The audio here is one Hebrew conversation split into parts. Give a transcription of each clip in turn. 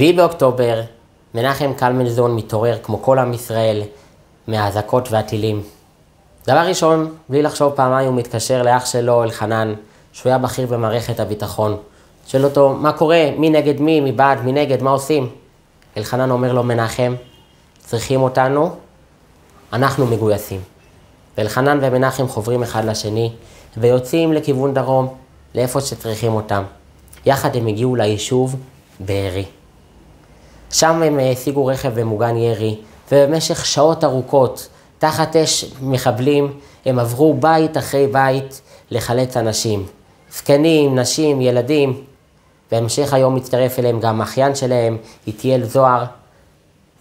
באוקטובר, מנחם קלמנזון מתעורר כמו כל עם ישראל מהאזעקות והטילים. דבר ראשון, בלי לחשוב פעמיים, הוא מתקשר לאח שלו אלחנן, שהוא היה בכיר במערכת הביטחון. שואל אותו, מה קורה? מי נגד מי? מי בעד? מי נגד? מה עושים? אלחנן אומר לו, מנחם, צריכים אותנו, אנחנו מגויסים. ואלחנן ומנחם חוברים אחד לשני, ויוצאים לכיוון דרום, לאיפה שצריכים אותם. יחד הם הגיעו ליישוב בארי. שם הם השיגו רכב במוגן ירי, ובמשך שעות ארוכות, תחת אש מחבלים, הם עברו בית אחרי בית לחלץ אנשים. זקנים, נשים, ילדים. בהמשך היום מצטרף אליהם גם אחיין שלהם, איתיאל זוהר,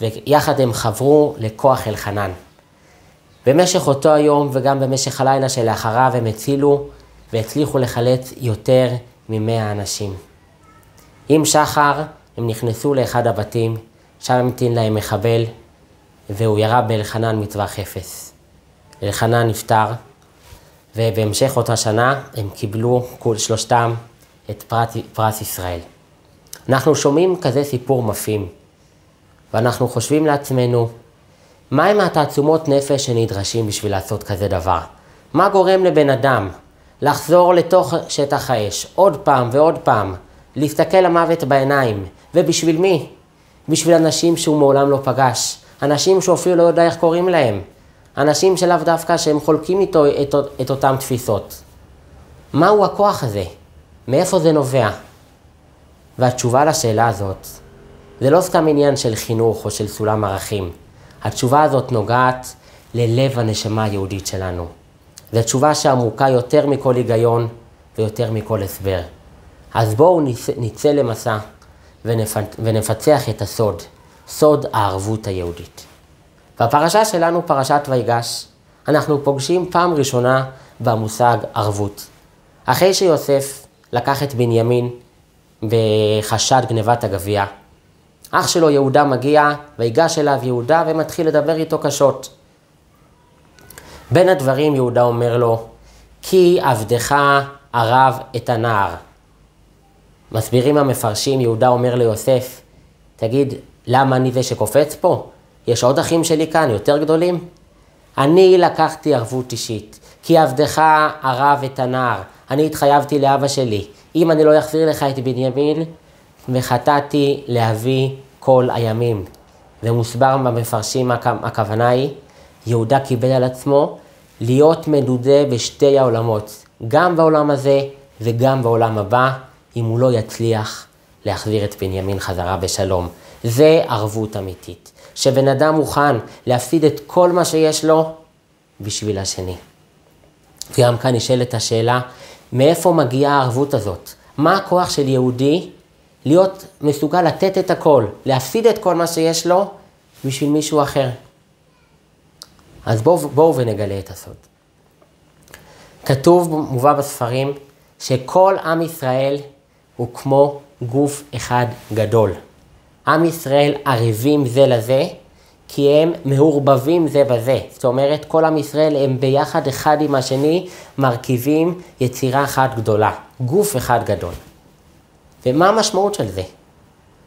ויחד הם חברו לכוח אלחנן. במשך אותו היום וגם במשך הלילה שלאחריו הם הצילו והצליחו לחלץ יותר מ100 אנשים. עם שחר הם נכנסו לאחד הבתים, שם המתין להם מחבל, והוא ירה באלחנן מטווח אפס. אלחנן נפטר, ובהמשך אותה שנה הם קיבלו שלושתם את פרס ישראל. אנחנו שומעים כזה סיפור מפעים, ואנחנו חושבים לעצמנו, מהם התעצומות נפש שנדרשים בשביל לעשות כזה דבר? מה גורם לבן אדם לחזור לתוך שטח האש עוד פעם ועוד פעם, להסתכל למוות בעיניים? ובשביל מי? בשביל אנשים שהוא מעולם לא פגש. אנשים שאפילו לא יודע איך קוראים להם. אנשים שלאו דווקא שהם חולקים איתו את אותם תפיסות. מהו הכוח הזה? מאיפה זה נובע? והתשובה לשאלה הזאת, זה לא סתם עניין של חינוך או של סולם ערכים. התשובה הזאת נוגעת ללב הנשמה היהודית שלנו. זו תשובה שעמוקה יותר מכל היגיון ויותר מכל הסבר. אז בואו נצא למסע ונפצח את הסוד, סוד הערבות היהודית. בפרשה שלנו, פרשת ויגש, אנחנו פוגשים פעם ראשונה במושג ערבות. אחרי שיוסף לקח את בנימין בחשד גנבת הגביע, אח שלו יהודה מגיע ויגש אליו יהודה ומתחיל לדבר איתו קשות. בין הדברים יהודה אומר לו, כי עבדך ערב את הנער. מסבירים המפרשים, יהודה אומר ליוסף, תגיד, למה אני זה שקופץ פה? יש עוד אחים שלי כאן יותר גדולים? אני לקחתי ערבות אישית, כי עבדך ערב את הנער. אני התחייבתי לאבא שלי, אם אני לא אחזיר לך את בנימין, וחטאתי להביא כל הימים. ומוסבר במפרשים הכוונה היא, יהודה קיבל על עצמו להיות מדודה בשתי העולמות, גם בעולם הזה וגם בעולם הבא, אם הוא לא יצליח להחזיר את בנימין חזרה בשלום. זה ערבות אמיתית, שבן אדם מוכן להפסיד את כל מה שיש לו בשביל השני. וגם כאן נשאלת השאלה, מאיפה מגיעה הערבות הזאת? מה הכוח של יהודי להיות מסוגל לתת את הכל, להפסיד את כל מה שיש לו בשביל מישהו אחר? אז בואו ונגלה את הסוד. כתוב, מובא בספרים, שכל עם ישראל הוא כמו גוף אחד גדול. עם ישראל ערבים זה לזה, כי הם מעורבבים זה בזה. זאת אומרת, כל עם ישראל הם ביחד אחד עם השני, מרכיבים יצירה אחת גדולה, גוף אחד גדול. ומה המשמעות של זה?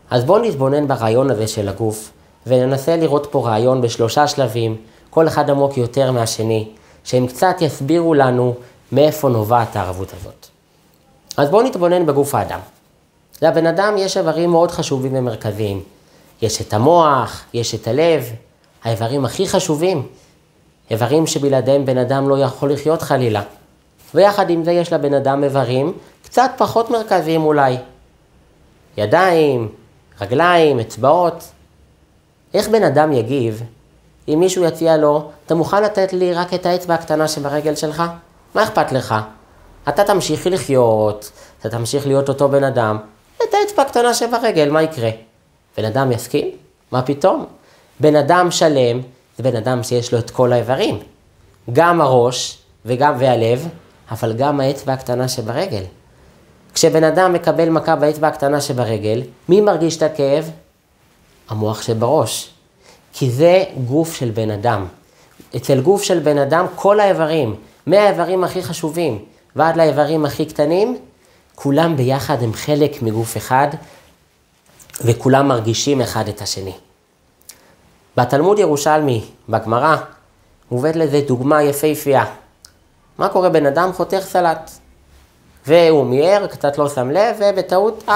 אז בואו נתבונן ברעיון הזה של הגוף, וננסה לראות פה רעיון בשלושה שלבים, כל אחד עמוק יותר מהשני, שהם קצת יסבירו לנו מאיפה נובעת הערבות הזאת. אז בואו נתבונן בגוף האדם. לבן אדם יש איברים מאוד חשובים ומרכזיים. יש את המוח, יש את הלב, האיברים הכי חשובים, איברים שבלעדיהם בן אדם לא יכול לחיות חלילה. ויחד עם זה יש לבן אדם איברים קצת פחות מרכזיים אולי. ידיים, רגליים, אצבעות. איך בן אדם יגיב אם מישהו יציע לו, אתה מוכן לתת לי רק את האצבע הקטנה שברגל שלך? מה אכפת לך? אתה תמשיך לחיות, אתה תמשיך להיות אותו בן אדם, את האצבע הקטנה שברגל, מה יקרה? בן אדם יסכים? מה פתאום? בן אדם שלם זה בן אדם שיש לו את כל האיברים. גם הראש והלב, אבל גם האצבע הקטנה שברגל. כשבן אדם מקבל מכה באצבע הקטנה שברגל, מי מרגיש את הכאב? המוח שבראש. כי זה גוף של בן אדם. אצל גוף של בן אדם כל האיברים, מהאיברים הכי חשובים ועד לאיברים הכי קטנים, כולם ביחד הם חלק מגוף אחד, וכולם מרגישים אחד את השני. בתלמוד ירושלמי, בגמרא, מובאת לזה דוגמה יפהפייה. מה קורה? בן אדם חותך סלט, והוא מיהר, קצת לא שם לב, ובטעות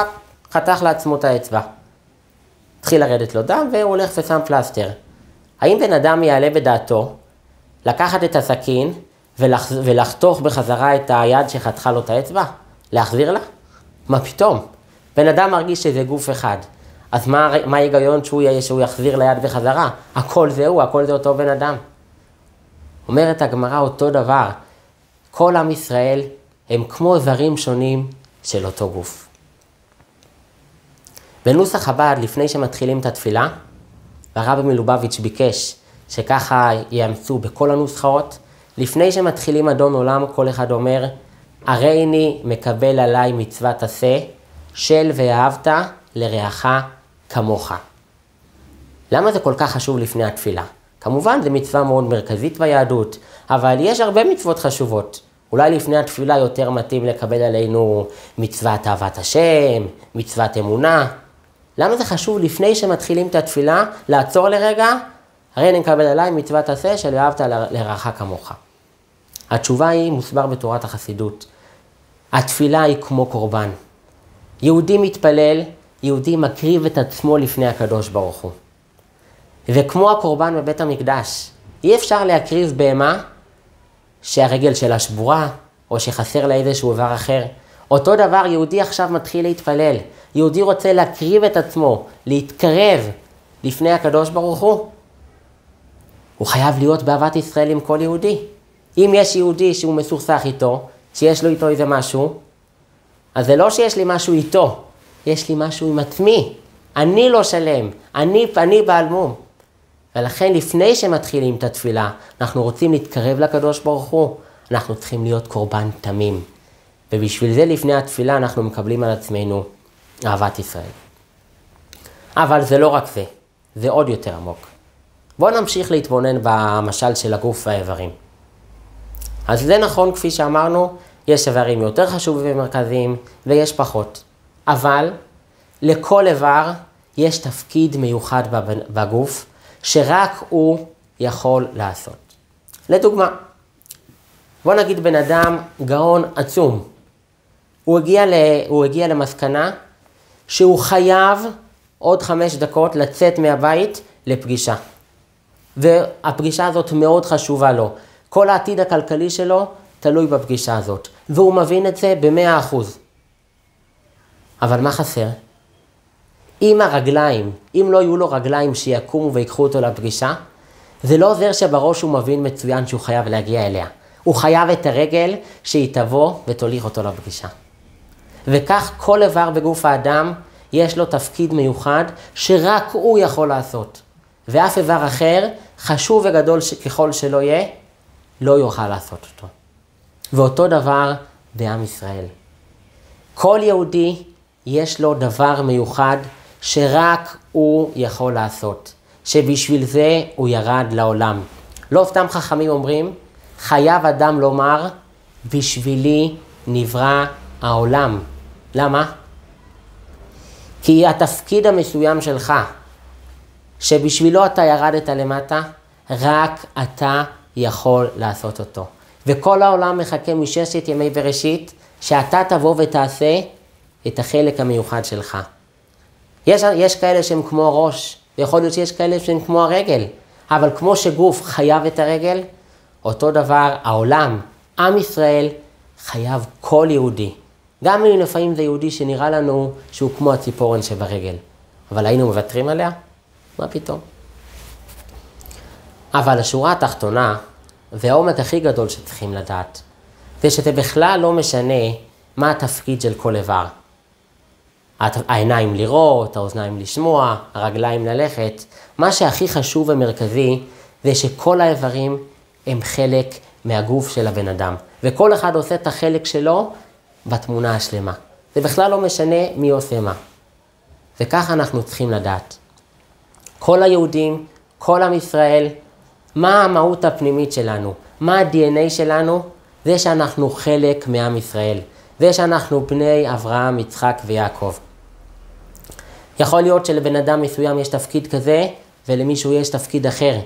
חתך לעצמו את האצבע. התחיל לרדת לו דם, והוא הולך ושם פלסטר. האם בן אדם יעלה בדעתו לקחת את הסכין ולחתוך בחזרה את היד שחתכה לו את האצבע? להחזיר לה? מה פתאום? בן אדם מרגיש שזה גוף אחד. אז מה ההיגיון שהוא יחזיר ליד בחזרה? הכל זה הוא, הכל זה אותו בן אדם. אומרת הגמרא אותו דבר. כל עם ישראל הם כמו זרים שונים של אותו גוף. בנוסח חב"ד, לפני שמתחילים את התפילה, הרב מלובביץ' ביקש שככה יאמצו בכל הנוסחאות. לפני שמתחילים אדון עולם, כל אחד אומר, הריני מקבל עליי מצוות עשה של ואהבת לרעך כמוך. למה זה כל כך חשוב לפני התפילה? כמובן, זה מצווה מאוד מרכזית ביהדות, אבל יש הרבה מצוות חשובות. אולי לפני התפילה יותר מתאים לקבל עלינו מצוות אהבת השם, מצוות אמונה. למה זה חשוב לפני שמתחילים את התפילה לעצור לרגע? הרי אני מקבל עליי מצוות עשה של ואהבת לרעך כמוך. התשובה היא מוסבר בתורת החסידות. התפילה היא כמו קורבן. יהודי מתפלל, יהודי מקריב את עצמו לפני הקדוש ברוך הוא. וכמו הקורבן בבית המקדש, אי אפשר להקריב בהמה שהרגל שלה שבורה, או שחסר לה איזשהו איבר אחר. אותו דבר יהודי עכשיו מתחיל להתפלל. יהודי רוצה להקריב את עצמו, להתקרב לפני הקדוש ברוך הוא. הוא חייב להיות באהבת ישראל עם כל יהודי. אם יש יהודי שהוא מסוכסך איתו, שיש לו איתו איזה משהו, אז זה לא שיש לי משהו איתו, יש לי משהו עם עצמי. אני לא שלם, אני בעל מום. ולכן לפני שמתחילים את התפילה, אנחנו רוצים להתקרב לקדוש ברוך הוא, אנחנו צריכים להיות קורבן תמים. ובשביל זה לפני התפילה אנחנו מקבלים על עצמנו אהבת ישראל. אבל זה לא רק זה, זה עוד יותר עמוק. בואו נמשיך להתבונן במשל של הגוף והאיברים. אז זה נכון, כפי שאמרנו, יש איברים יותר חשובים ומרכזיים ויש פחות. אבל לכל איבר יש תפקיד מיוחד בגוף שרק הוא יכול לעשות. לדוגמה, בוא נגיד בן אדם גאון עצום. הוא הגיע למסקנה שהוא חייב עוד 5 דקות לצאת מהבית לפגישה. והפגישה הזאת מאוד חשובה לו. כל העתיד הכלכלי שלו תלוי בפגישה הזאת. והוא מבין את זה ב100%. אבל מה חסר? אם לא יהיו לו רגליים שיקומו ויקחו אותו לפגישה, זה לא עוזר שבראש הוא מבין מצוין שהוא חייב להגיע אליה. הוא חייב את הרגל שהיא תבוא ותוליך אותו לפגישה. וכך כל איבר בגוף האדם יש לו תפקיד מיוחד שרק הוא יכול לעשות. ואף איבר אחר, חשוב וגדול ככל שלא יהיה, לא יוכל לעשות אותו. ואותו דבר בעם ישראל. כל יהודי יש לו דבר מיוחד שרק הוא יכול לעשות. שבשביל זה הוא ירד לעולם. לא סתם חכמים אומרים, חייב אדם לומר, בשבילי נברא העולם. למה? כי התפקיד המסוים שלך, שבשבילו אתה ירדת למטה, רק אתה יכול לעשות אותו. וכל העולם מחכה מששת ימי בראשית, שאתה תבוא ותעשה את החלק המיוחד שלך. יש כאלה שהם כמו הראש, ויכול להיות שיש כאלה שהם כמו הרגל, אבל כמו שגוף חייב את הרגל, אותו דבר העולם, עם ישראל, חייב כל יהודי. גם אם לפעמים זה יהודי שנראה לנו שהוא כמו הציפורן שברגל. אבל היינו מוותרים עליה? מה פתאום? אבל השורה התחתונה, והעומק הכי גדול שצריכים לדעת, זה שזה בכלל לא משנה מה התפקיד של כל איבר. העיניים לראות, האוזניים לשמוע, הרגליים ללכת. מה שהכי חשוב ומרכזי זה שכל האיברים הם חלק מהגוף של הבן אדם. וכל אחד עושה את החלק שלו בתמונה השלמה. זה בכלל לא משנה מי עושה מה. וככה אנחנו צריכים לדעת. כל היהודים, כל עם ישראל, מה המהות הפנימית שלנו? מה ה-DNA שלנו? זה שאנחנו חלק מעם ישראל. זה שאנחנו בני אברהם, יצחק ויעקב. יכול להיות שלבן אדם מסוים יש תפקיד כזה, ולמישהו יש תפקיד אחר.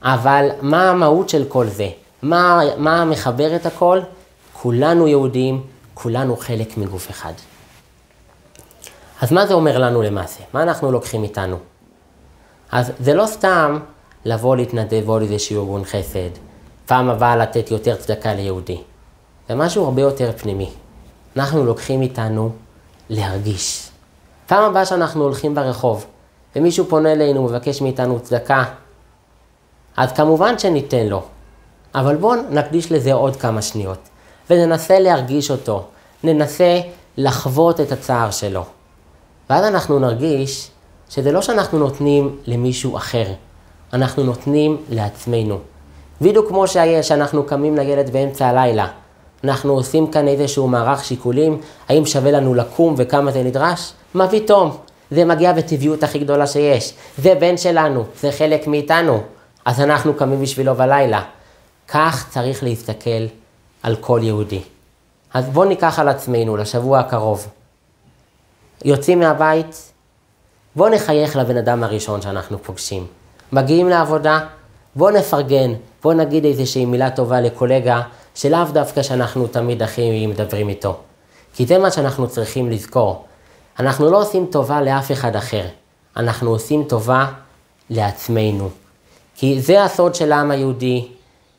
אבל מה המהות של כל זה? מה מחבר את הכל? כולנו יהודים, כולנו חלק מגוף אחד. אז מה זה אומר לנו למעשה? מה אנחנו לוקחים איתנו? אז זה לא סתם לבוא להתנדב עוד איזשהו ארגון חסד, פעם הבאה לתת יותר צדקה ליהודי. זה משהו הרבה יותר פנימי. אנחנו לוקחים איתנו להרגיש. פעם הבאה שאנחנו הולכים ברחוב, ומישהו פונה אלינו ומבקש מאיתנו צדקה, אז כמובן שניתן לו. אבל בואו נקדיש לזה עוד כמה שניות, וננסה להרגיש אותו, ננסה לחוות את הצער שלו. ואז אנחנו נרגיש שזה לא שאנחנו נותנים למישהו אחר, אנחנו נותנים לעצמנו. בדיוק כמו שאנחנו קמים לילד באמצע הלילה, אנחנו עושים כאן איזשהו מערך שיקולים, האם שווה לנו לקום וכמה זה נדרש? מה פתאום? זה מגיע בטבעיות הכי גדולה שיש. זה בן שלנו, זה חלק מאיתנו. אז אנחנו קמים בשבילו בלילה. כך צריך להסתכל על כל יהודי. אז בואו ניקח על עצמנו לשבוע הקרוב. יוצאים מהבית, בואו נחייך לבן אדם הראשון שאנחנו פוגשים. מגיעים לעבודה, בואו נפרגן, בואו נגיד איזושהי מילה טובה לקולגה, שלאו דווקא שאנחנו תמיד הכי מדברים איתו. כי זה מה שאנחנו צריכים לזכור. אנחנו לא עושים טובה לאף אחד אחר. אנחנו עושים טובה לעצמנו. כי זה הסוד של העם היהודי,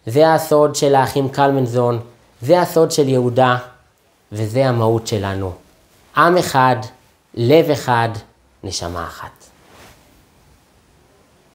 זה הסוד של האחים קלמנזון, זה הסוד של יהודה, וזה המהות שלנו. עם אחד, לב אחד, נשמה אחת.